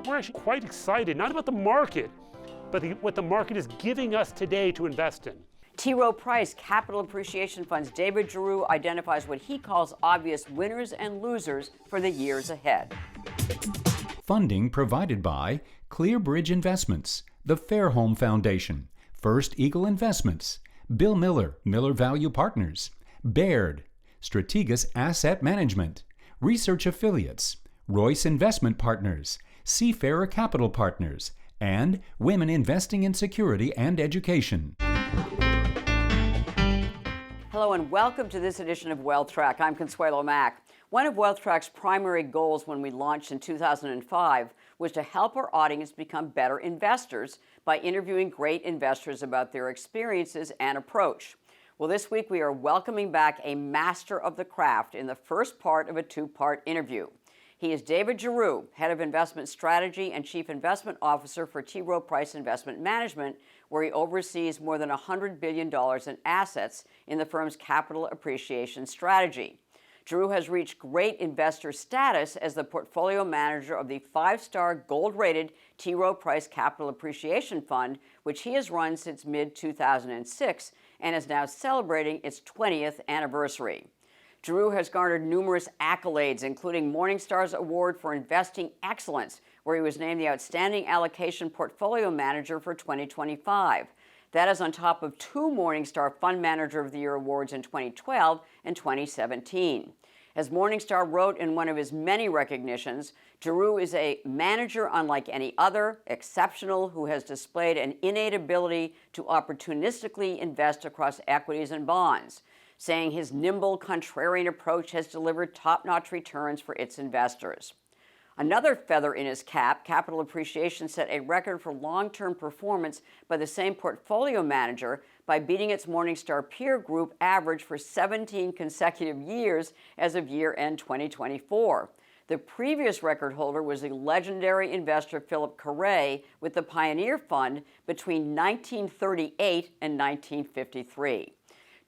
we're actually quite excited, not about the market, but what the market is giving us today to invest in. T. Rowe Price Capital Appreciation Fund's David Giroux identifies what he calls obvious winners and losers for the years ahead. Funding provided by ClearBridge Investments, the Fairholme Foundation, First Eagle Investments, Bill Miller, Miller Value Partners, Baird, Strategas Asset Management, Research Affiliates, Royce Investment Partners, Seafarer Capital Partners, and Women Investing in Security and Education. Hello and welcome to this edition of Wealth Track. I'm Consuelo Mack. One of Wealth Track's primary goals when we launched in 2005 was to help our audience become better investors by interviewing great investors about their experiences and approach. Well, this week we are welcoming back a master of the craft in the first part of a two-part interview. He is David Giroux, Head of Investment Strategy and Chief Investment Officer for T. Rowe Price Investment Management, where he oversees more than $100 billion in assets in the firm's capital appreciation strategy. Giroux has reached great investor status as the portfolio manager of the five-star gold-rated T. Rowe Price Capital Appreciation Fund, which he has run since mid-2006 and is now celebrating its 20th anniversary. Giroux has garnered numerous accolades, including Morningstar's Award for Investing Excellence, where he was named the Outstanding Allocation Portfolio Manager for 2025. That is on top of two Morningstar Fund Manager of the Year awards in 2012 and 2017. As Morningstar wrote in one of his many recognitions, Giroux is a manager unlike any other, exceptional, who has displayed an innate ability to opportunistically invest across equities and bonds, saying his nimble, contrarian approach has delivered top-notch returns for its investors. Another feather in his cap, Capital Appreciation set a record for long-term performance by the same portfolio manager by beating its Morningstar peer group average for 17 consecutive years as of year-end 2024. The previous record holder was the legendary investor Philip Carret with the Pioneer Fund between 1938 and 1953.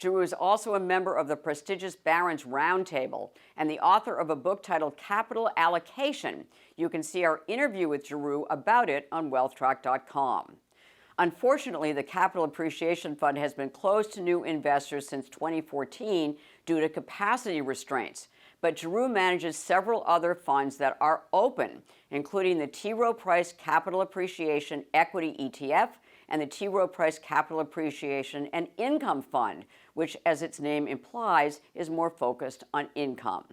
Giroux is also a member of the prestigious Barron's Roundtable and the author of a book titled Capital Allocation. You can see our interview with Giroux about it on wealthtrack.com. Unfortunately, the Capital Appreciation Fund has been closed to new investors since 2014 due to capacity restraints. But Giroux manages several other funds that are open, including the T. Rowe Price Capital Appreciation Equity ETF and the T. Rowe Price Capital Appreciation and Income Fund, which, as its name implies, is more focused on income.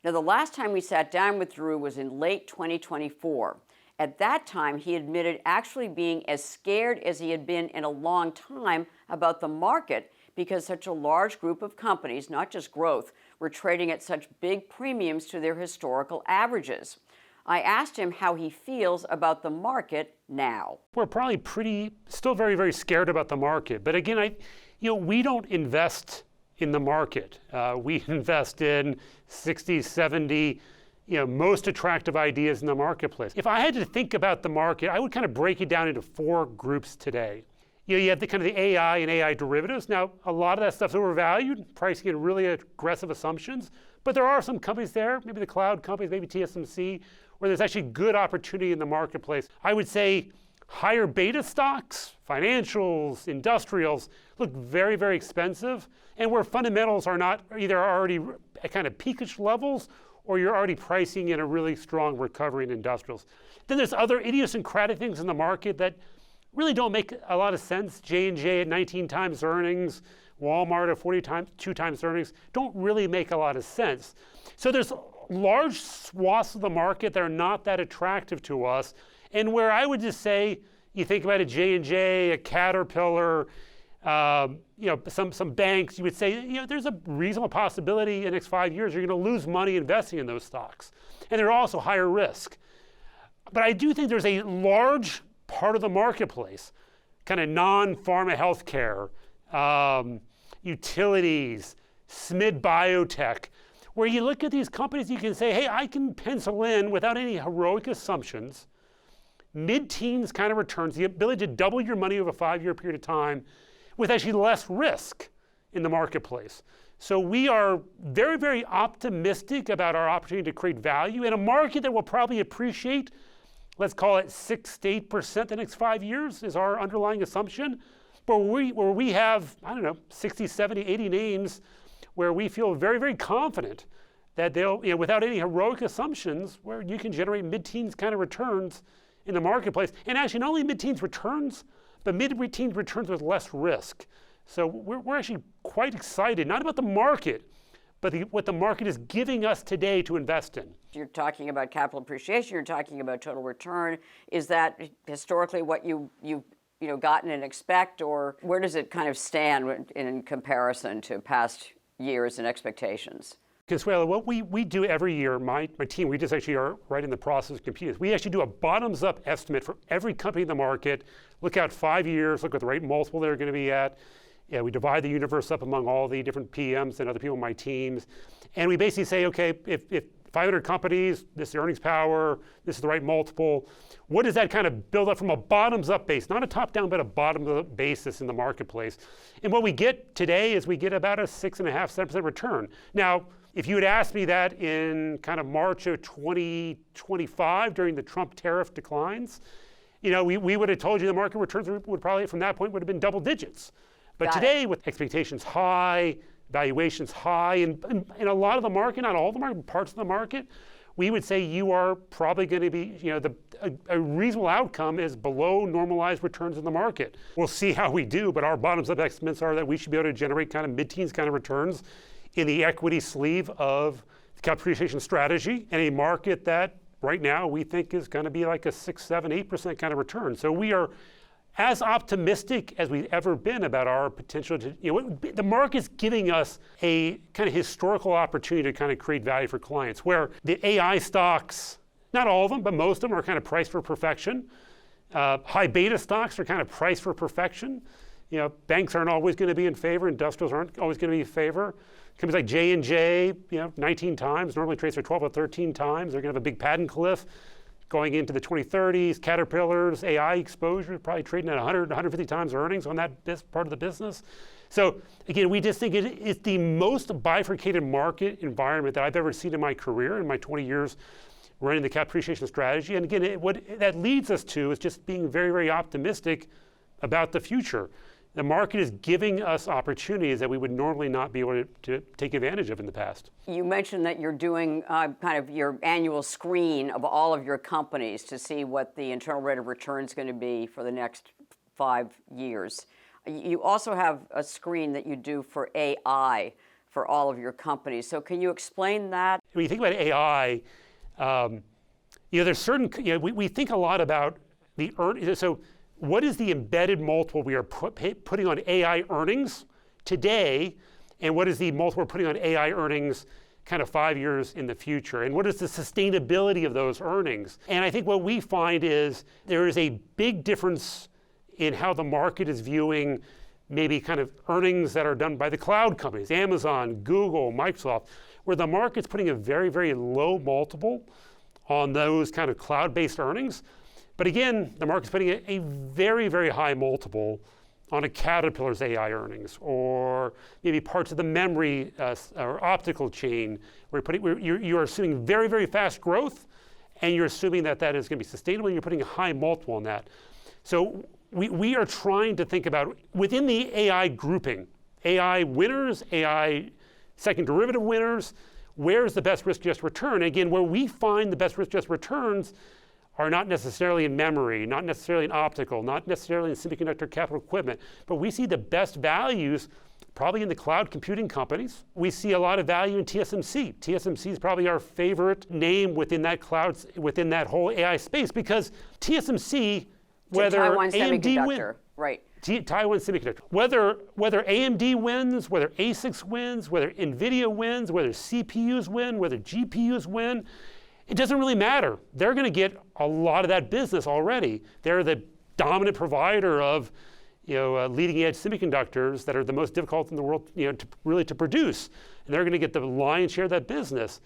Now, the last time we sat down with Giroux was in late 2024. At that time, he admitted actually being as scared as he had been in a long time about the market because such a large group of companies, not just growth, were trading at such big premiums to their historical averages. I asked him how he feels about the market now. We're probably still very, very scared about the market. But again, we don't invest in the market. We invest in 60, 70, most attractive ideas in the marketplace. If I had to think about the market, I would kind of break it down into four groups today. You have the kind of the AI and AI derivatives. Now, a lot of that stuff's overvalued, pricing in really aggressive assumptions. But there are some companies there, maybe the cloud companies, maybe TSMC, where there's actually good opportunity in the marketplace. I would say higher beta stocks, financials, industrials, look very, very expensive, and where fundamentals are not either already at kind of peakish levels or you're already pricing in a really strong recovery in industrials. Then there's other idiosyncratic things in the market that really don't make a lot of sense. J&J at 19 times earnings, Walmart at 42 times earnings, don't really make a lot of sense. So there's large swaths of the market that are not that attractive to us, and where I would just say, you think about a J&J, a Caterpillar, some banks, you would say, there's a reasonable possibility in the next 5 years you're going to lose money investing in those stocks. And they're also higher risk. But I do think there's a large part of the marketplace, kind of non-pharma healthcare, utilities, SMID biotech, where you look at these companies, you can say, hey, I can pencil in without any heroic assumptions, mid-teens kind of returns, the ability to double your money over a 5-year period of time with actually less risk in the marketplace. So we are very, very optimistic about our opportunity to create value in a market that will probably appreciate let's call it 6 to 8% the next 5 years is our underlying assumption. But where we have, I don't know, 60, 70, 80 names where we feel very, very confident that they'll, without any heroic assumptions, where you can generate mid-teens kind of returns in the marketplace. And actually not only mid-teens returns, but mid-teens returns with less risk. So we're actually quite excited, not about the market, but what the market is giving us today to invest in. You're talking about capital appreciation, you're talking about total return. Is that historically what you've gotten and expect, or where does it kind of stand in comparison to past years and expectations? Consuelo, what we do every year, my team, we just actually are right in the process of computing. We actually do a bottoms-up estimate for every company in the market, look out 5 years, look at the right multiple they're going to be at. Yeah, we divide the universe up among all the different PMs and other people in my teams. And we basically say, okay, if 500 companies, this is the earnings power, this is the right multiple, what does that kind of build up from a bottoms-up base, not a top-down, but a bottoms-up basis in the marketplace. And what we get today is we get about a 6.5%, 7% return. Now, if you had asked me that in kind of March of 2025 during the Trump tariff declines, we would have told you the market returns would probably, from that point, would have been double digits. But today, with expectations high, valuations high, and a lot of the market, not all the market, parts of the market, we would say you are probably going to be, a reasonable outcome is below normalized returns in the market. We'll see how we do, but our bottoms-up estimates are that we should be able to generate kind of mid-teens kind of returns in the equity sleeve of the capital appreciation strategy in a market that right now we think is going to be like a 6, 7, 8% kind of return. So we are as optimistic as we've ever been about our potential to, the market's giving us a kind of historical opportunity to kind of create value for clients, where the AI stocks, not all of them, but most of them are kind of priced for perfection. High beta stocks are kind of priced for perfection. Banks aren't always going to be in favor, industrials aren't always going to be in favor. Companies like J&J, 19 times, normally trades for 12 or 13 times. They're going to have a big patent cliff going into the 2030s. Caterpillar's AI exposure, probably trading at 100, 150 times earnings on that part of the business. So again, we just think it's the most bifurcated market environment that I've ever seen in my career, in my 20 years running the capital appreciation strategy. And again, what that leads us to is just being very, very optimistic about the future. The market is giving us opportunities that we would normally not be able to take advantage of in the past. You mentioned that you're doing kind of your annual screen of all of your companies to see what the internal rate of return is going to be for the next 5 years. You also have a screen that you do for AI for all of your companies. So can you explain that? When you think about AI, there's certain, we think a lot about the so what is the embedded multiple we are putting on AI earnings today, and what is the multiple we're putting on AI earnings kind of 5 years in the future, and what is the sustainability of those earnings? And I think what we find is there is a big difference in how the market is viewing maybe kind of earnings that are done by the cloud companies, Amazon, Google, Microsoft, where the market's putting a very, very low multiple on those kind of cloud-based earnings. But again, the market's putting a very, very high multiple on a Caterpillar's AI earnings, or maybe parts of the memory or optical chain, where you're assuming very, very fast growth, and you're assuming that is going to be sustainable, and you're putting a high multiple on that. So we are trying to think about, within the AI grouping, AI winners, AI second derivative winners, where's the best risk-adjusted return? Again, where we find the best risk-adjusted returns are not necessarily in memory, not necessarily in optical, not necessarily in semiconductor capital equipment, but we see the best values probably in the cloud computing companies. We see a lot of value in TSMC. TSMC is probably our favorite name within that within that whole AI space, because TSMC, whether Taiwan AMD wins, right? Taiwan Semiconductor. Whether AMD wins, whether ASICs wins, whether NVIDIA wins, whether CPUs win, whether GPUs win, it doesn't really matter. They're going to get a lot of that business already. They're the dominant provider of leading-edge semiconductors that are the most difficult in the world to produce. And they're going to get the lion's share of that business.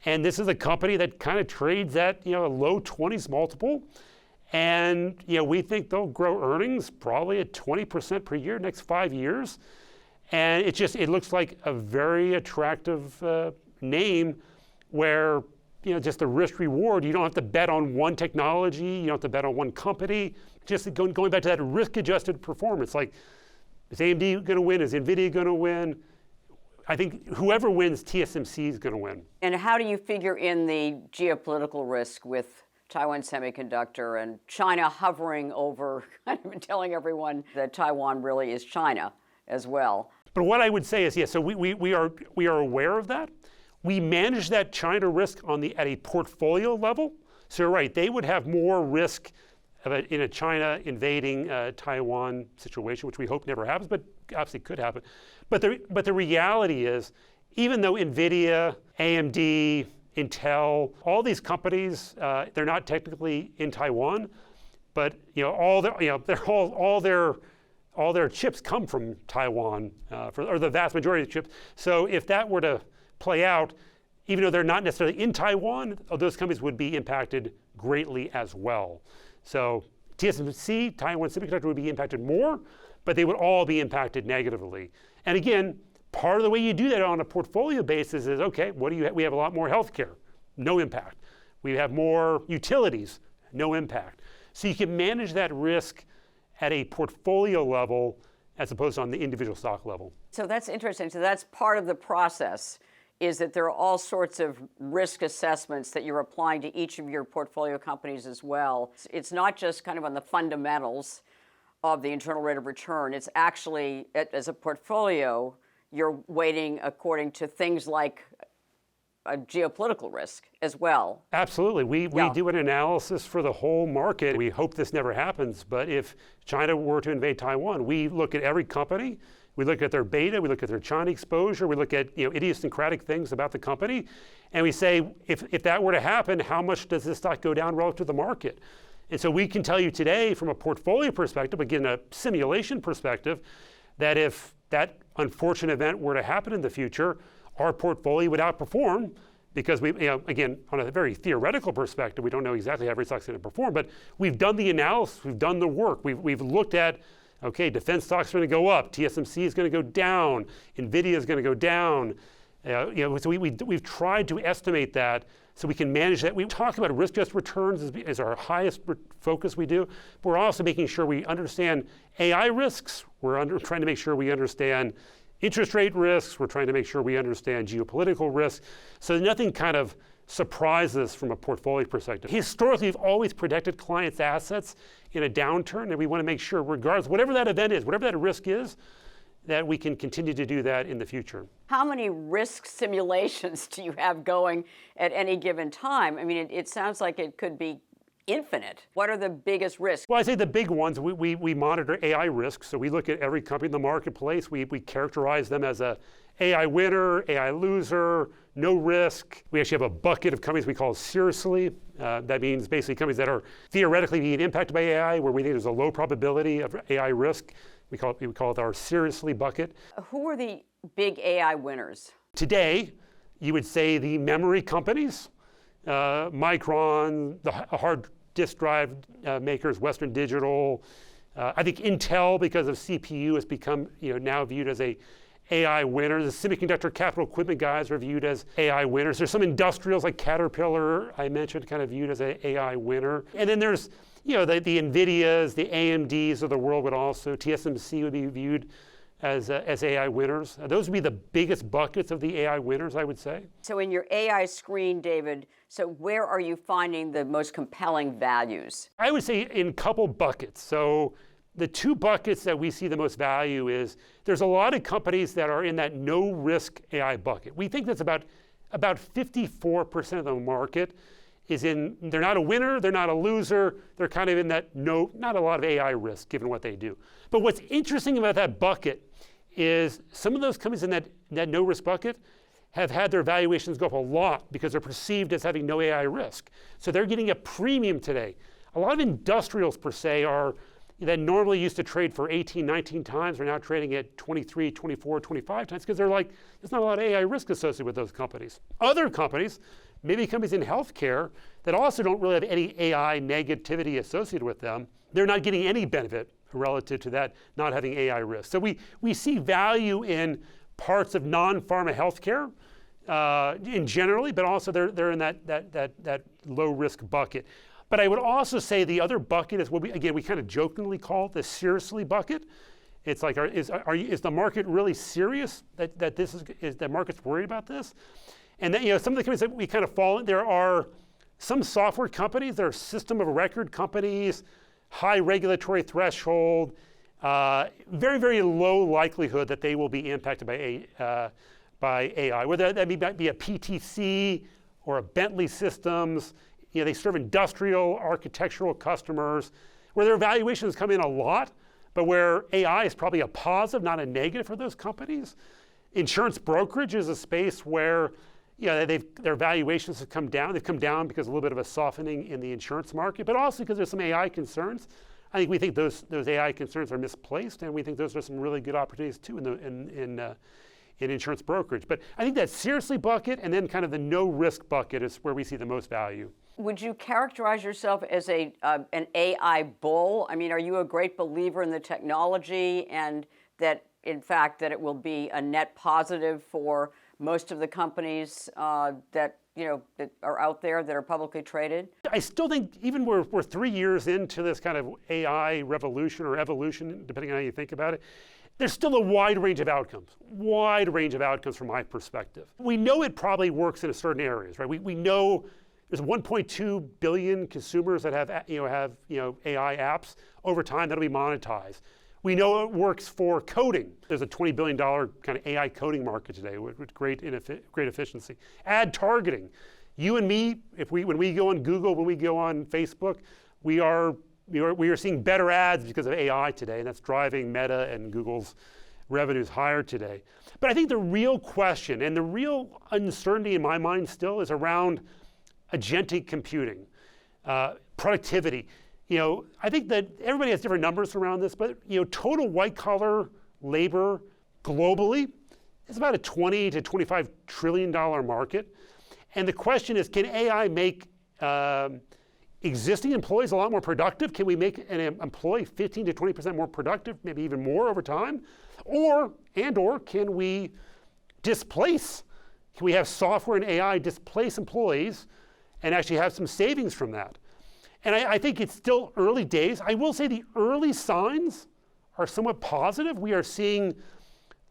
And this is a company that kind of trades at a low 20s multiple. And we think they'll grow earnings probably at 20% per year next 5 years. And it looks like a very attractive name, where just the risk reward. You don't have to bet on one technology. You don't have to bet on one company. Just going back to that risk adjusted performance. Like, is AMD going to win? Is NVIDIA going to win? I think whoever wins, TSMC is going to win. And how do you figure in the geopolitical risk with Taiwan Semiconductor and China hovering over, kind of telling everyone that Taiwan really is China as well? But what I would say is, yes, so we are aware of that. We manage that China risk at a portfolio level. So you're right, they would have more risk in a China invading Taiwan situation, which we hope never happens, but obviously could happen. But the reality is, even though NVIDIA, AMD, Intel, all these companies, they're not technically in Taiwan, but all their chips come from Taiwan, or the vast majority of the chips. So if that were to play out, even though they're not necessarily in Taiwan, those companies would be impacted greatly as well. So TSMC, Taiwan Semiconductor would be impacted more, but they would all be impacted negatively. And again, part of the way you do that on a portfolio basis is, okay, what do you have? We have a lot more healthcare, no impact. We have more utilities, no impact. So you can manage that risk at a portfolio level as opposed to on the individual stock level. So that's interesting. So that's part of the process, is that there are all sorts of risk assessments that you're applying to each of your portfolio companies as well. It's not just kind of on the fundamentals of the internal rate of return. It's actually, as a portfolio, you're weighting according to things like a geopolitical risk as well. Absolutely. We do an analysis for the whole market. We hope this never happens, but if China were to invade Taiwan, we look at every company, we look at their beta, we look at their China exposure, we look at idiosyncratic things about the company, and we say, if that were to happen, how much does this stock go down relative to the market? And so we can tell you today from a portfolio perspective, again, a simulation perspective, that if that unfortunate event were to happen in the future, our portfolio would outperform because again, on a very theoretical perspective, we don't know exactly how every stock's going to perform, but we've done the analysis, we've done the work, we've looked at, okay, defense stocks are going to go up, TSMC is going to go down, NVIDIA is going to go down. So we've tried to estimate that so we can manage that. We talk about risk-adjusted returns as our highest focus we do, but we're also making sure we understand AI risks. We're trying to make sure we understand interest rate risks. We're trying to make sure we understand geopolitical risks. So nothing kind of surprises us from a portfolio perspective. Historically, we've always protected clients' assets in a downturn, and we want to make sure, regardless, whatever that event is, whatever that risk is, that we can continue to do that in the future. How many risk simulations do you have going at any given time? I mean, it sounds like it could be infinite. What are the biggest risks? Well, I'd say the big ones, we monitor AI risks. So we look at every company in the marketplace. We characterize them as a AI winner, AI loser, no risk. We actually have a bucket of companies we call seriously. That means basically companies that are theoretically being impacted by AI, where we think there's a low probability of AI risk. We call it our seriously bucket. Who are the big AI winners? Today, you would say the memory companies, Micron, the hard disk drive makers, Western Digital. I think Intel, because of CPU, has become now viewed as a AI winner. The semiconductor capital equipment guys are viewed as AI winners. There's some industrials like Caterpillar, I mentioned, kind of viewed as an AI winner. And then there's the NVIDIAs, the AMDs of the world would also, TSMC would be viewed as AI winners. Those would be the biggest buckets of the AI winners, I would say. So in your AI screen, David, so where are you finding the most compelling values? I would say in a couple buckets. So the two buckets that we see the most value is there's a lot of companies that are in that no risk AI bucket. We think that's about 54% of the market is in, they're not a winner, they're not a loser, they're kind of in that not a lot of AI risk given what they do. But what's interesting about that bucket is some of those companies in that no risk bucket have had their valuations go up a lot because they're perceived as having no AI risk. So they're getting a premium today. A lot of industrials per se that normally used to trade for 18, 19 times are now trading at 23, 24, 25 times because they're like, there's not a lot of AI risk associated with those companies. Other companies, maybe companies in healthcare that also don't really have any AI negativity associated with them, they're not getting any benefit relative to that not having AI risk. So we see value in parts of non-pharma healthcare in generally, but also they're in that low risk bucket. But I would also say the other bucket is what we kind of jokingly call the seriously bucket. It's like, is the market really serious that this is the market's worried about this? And then, some of the companies that we kind of fall in, there are some software companies that are system of record companies, high regulatory threshold, very, very low likelihood that they will be impacted by AI, whether that might be a PTC or a Bentley Systems. They serve industrial, architectural customers where their valuations come in a lot, but where AI is probably a positive, not a negative for those companies. Insurance brokerage is a space where their valuations have come down. They've come down because of a little bit of a softening in the insurance market, but also because there's some AI concerns. We think those AI concerns are misplaced, and we think those are some really good opportunities too in insurance brokerage. But I think that seriously bucket and then kind of the no risk bucket is where we see the most value. Would you characterize yourself as an AI bull? I mean, are you a great believer in the technology and that, in fact, that it will be a net positive for most of the companies that are out there that are publicly traded? I still think even we're 3 years into this kind of AI revolution or evolution, depending on how you think about it, there's still a wide range of outcomes from my perspective. We know it probably works in certain areas, right? We know there's 1.2 billion consumers that have AI apps. Over time, that'll be monetized. We know it works for coding. There's a $20 billion kind of AI coding market today with great efficiency. Ad targeting. You and me, when we go on Google, when we go on Facebook, we are seeing better ads because of AI today, and that's driving Meta and Google's revenues higher today. But I think the real question and the real uncertainty in my mind still is around agentic computing, productivity. I think that everybody has different numbers around this, but total white-collar labor globally is about a $20 to $25 trillion market. And the question is, can AI make existing employees a lot more productive? Can we make an employee 15 to 20% more productive, maybe even more over time? Or can we displace? Can we have software and AI displace employees and actually have some savings from that? And I think it's still early days. I will say the early signs are somewhat positive. We are seeing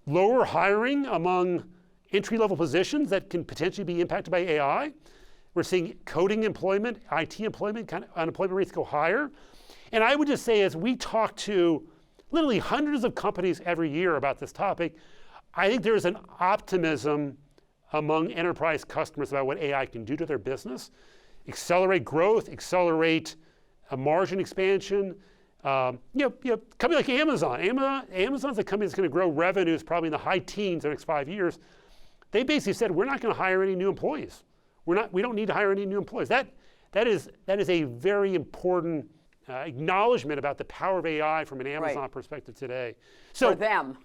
lower hiring among entry-level positions that can potentially be impacted by AI. We're seeing coding employment, IT employment, kind of unemployment rates go higher. And I would just say, as we talk to literally hundreds of companies every year about this topic, I think there's an optimism among enterprise customers about what AI can do to their business. Accelerate growth, accelerate margin expansion. Company like Amazon. Amazon's a company that's going to grow revenues probably in the high teens in the next 5 years. They basically said, we're not going to hire any new employees. We don't need to hire any new employees. That is a very important acknowledgement about the power of AI from an Amazon perspective today. So for them,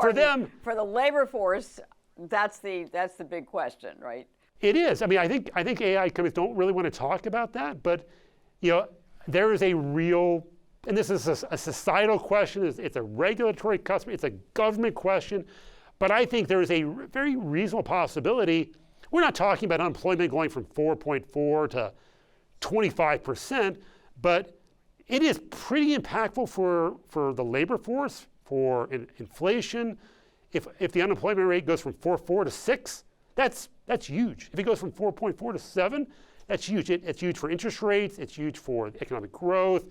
for them, for the labor force, that's the big question, right? It is. I think AI companies don't really want to talk about that, but there is a real, and this is a societal question. It's a regulatory customer. It's a government question, but I think there is a very reasonable possibility. We're not talking about unemployment going from 4.4 to 25%, but it is pretty impactful for the labor force, for inflation. If the unemployment rate goes from 4.4 to 6, that's huge. If it goes from 4.4 to 7, that's huge. It's huge for interest rates. It's huge for economic growth.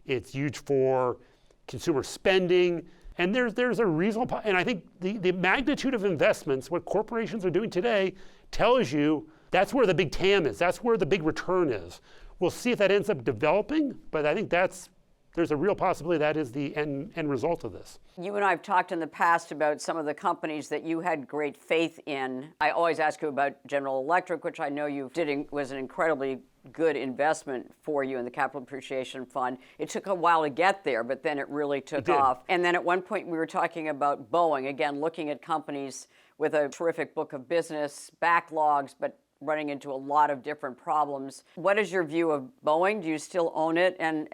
It's huge for consumer spending. And there's a reasonable, and I think the magnitude of investments, what corporations are doing today, tells you that's where the big TAM is. That's where the big return is. We'll see if that ends up developing, but I think there's a real possibility that is the end result of this. You and I have talked in the past about some of the companies that you had great faith in. I always ask you about General Electric, which I know was an incredibly good investment for you in the Capital Appreciation Fund. It took a while to get there, but then it really took off. And then at one point we were talking about Boeing, again, looking at companies with a terrific book of business, backlogs, but running into a lot of different problems. What is your view of Boeing? Do you still own it? And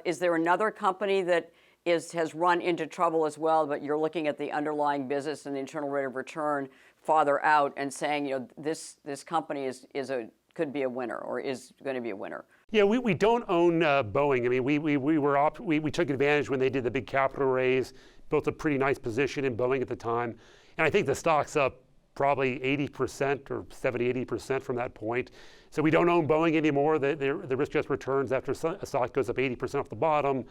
is there another company that has run into trouble as well, but you're looking at the underlying business and the internal rate of return farther out and saying, this company could be a winner or is going to be a winner? Yeah, we don't own Boeing. I mean, we took advantage when they did the big capital raise, built a pretty nice position in Boeing at the time, and I think the stock's up probably 80% or 70-80% from that point. So we don't own Boeing anymore. The risk-adjusted returns after a stock goes up 80% off the bottom,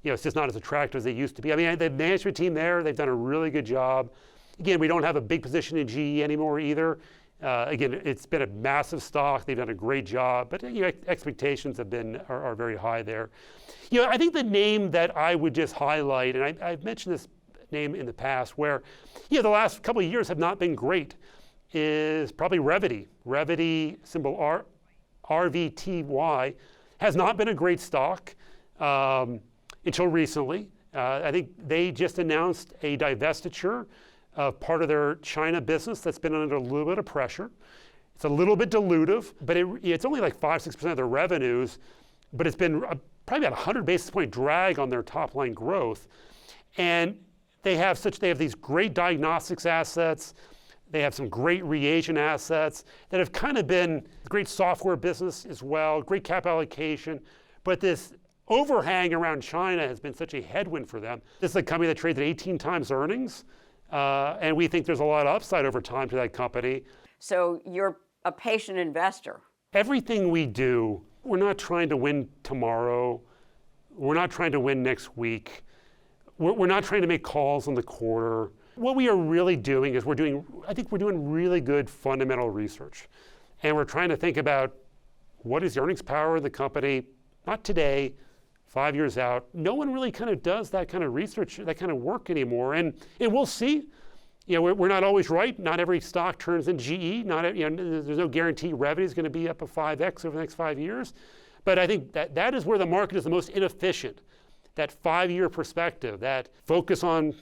it's just not as attractive as they used to be. I mean, the management team there, they've done a really good job. Again, we don't have a big position in GE anymore either. Again, it's been a massive stock. They've done a great job, but expectations are very high there. I think the name that I would just highlight, and I've mentioned this name in the past, where the last couple of years have not been great, is probably Revvity. Revvity, symbol RVTY, has not been a great stock until recently. I think they just announced a divestiture of part of their China business that's been under a little bit of pressure. It's a little bit dilutive, but it's only like 5-6% of their revenues, but it's been probably about 100 basis point drag on their top line growth. And they have these great diagnostics assets. They have some great reagent assets that have kind of been great software business as well, great cap allocation. But this overhang around China has been such a headwind for them. This is a company that trades at 18 times earnings. And we think there's a lot of upside over time to that company. So you're a patient investor. Everything we do, we're not trying to win tomorrow. We're not trying to win next week. We're not trying to make calls on the quarter. What we are really doing is we're doing really good fundamental research. And we're trying to think about what is the earnings power of the company, not today, 5 years out. No one really kind of does that kind of research, that kind of work anymore. And we'll see. We're not always right. Not every stock turns in GE. There's no guarantee revenue is going to be up a 5x over the next 5 years. But I think that is where the market is the most inefficient. That 5-year perspective, that focus on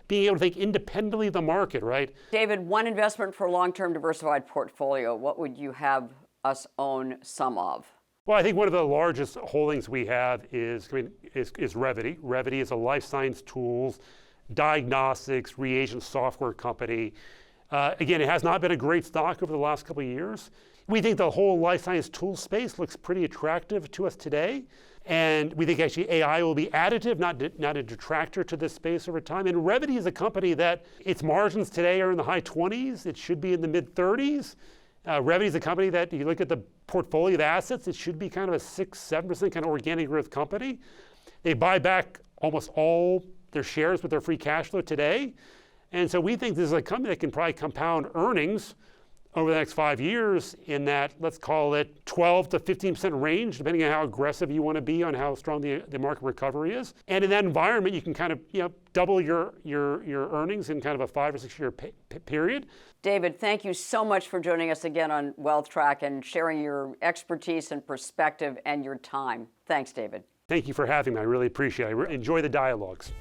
being able to think independently of the market, right? David, one investment for a long-term diversified portfolio, what would you have us own some of? Well, I think one of the largest holdings we have is Revvity. Revvity is a life science tools, diagnostics, reagent software company. Again, it has not been a great stock over the last couple of years. We think the whole life science tool space looks pretty attractive to us today. And we think actually AI will be additive, not a detractor to this space over time. And Revvity is a company that its margins today are in the high 20s. It should be in the mid 30s. Revvity is a company that, you look at the portfolio of assets, it should be kind of a 6-7% kind of organic growth company. They buy back almost all their shares with their free cash flow today. And so we think this is a company that can probably compound earnings over the next 5 years in that, let's call it 12 to 15% range, depending on how aggressive you want to be on how strong the market recovery is. And in that environment, you can kind of double your earnings in kind of a 5 or 6 year period. David, thank you so much for joining us again on Wealth Track and sharing your expertise and perspective and your time. Thanks, David. Thank you for having me. I really appreciate it. I enjoy the dialogues.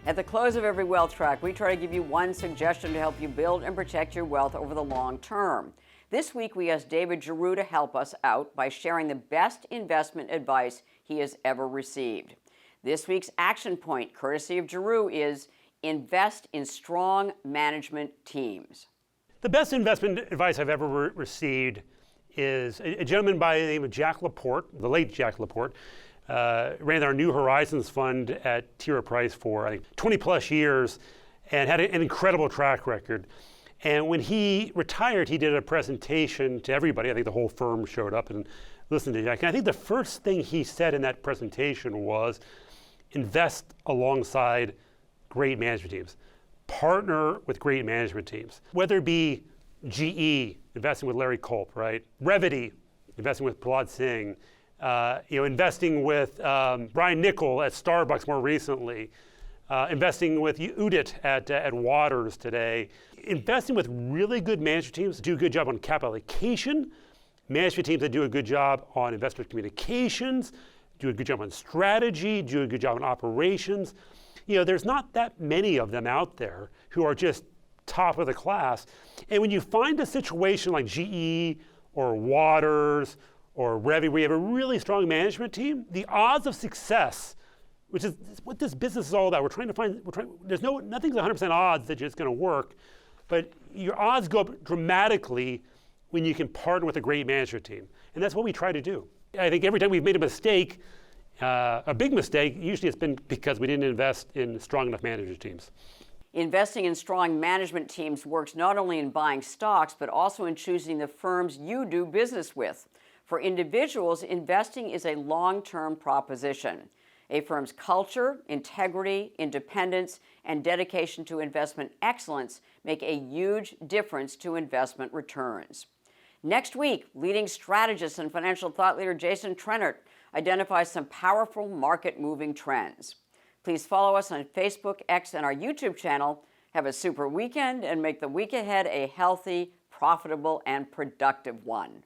At the close of every Wealth Track, we try to give you one suggestion to help you build and protect your wealth over the long term. This week, we asked David Giroux to help us out by sharing the best investment advice he has ever received. This week's action point, courtesy of Giroux, is invest in strong management teams. The best investment advice I've ever received is a gentleman by the name of Jack Laporte, the late Jack Laporte. Ran our New Horizons fund at T. Rowe Price for, I think, 20 plus years and had an incredible track record. And when he retired, he did a presentation to everybody. I think the whole firm showed up and listened to Jack. And I think the first thing he said in that presentation was invest alongside great management teams. Partner with great management teams. Whether it be GE, investing with Larry Culp, right? Revvity, investing with Prahlad Singh. Investing with Brian Niccol at Starbucks more recently, investing with Udit at Waters today, investing with really good management teams that do a good job on capital allocation, management teams that do a good job on investor communications, do a good job on strategy, do a good job on operations. There's not that many of them out there who are just top of the class. And when you find a situation like GE or Waters or Revvity, where you have a really strong management team, the odds of success which is what this business is all about. Nothing's 100% odds that it's going to work, but your odds go up dramatically when you can partner with a great management team. And that's what we try to do. I think every time we've made a mistake, a big mistake, usually it's been because we didn't invest in strong enough management teams. Investing in strong management teams works not only in buying stocks, but also in choosing the firms you do business with. For individuals, investing is a long-term proposition. A firm's culture, integrity, independence, and dedication to investment excellence make a huge difference to investment returns. Next week, leading strategist and financial thought leader Jason Trennert identifies some powerful market-moving trends. Please follow us on Facebook, X, and our YouTube channel. Have a super weekend and make the week ahead a healthy, profitable, and productive one.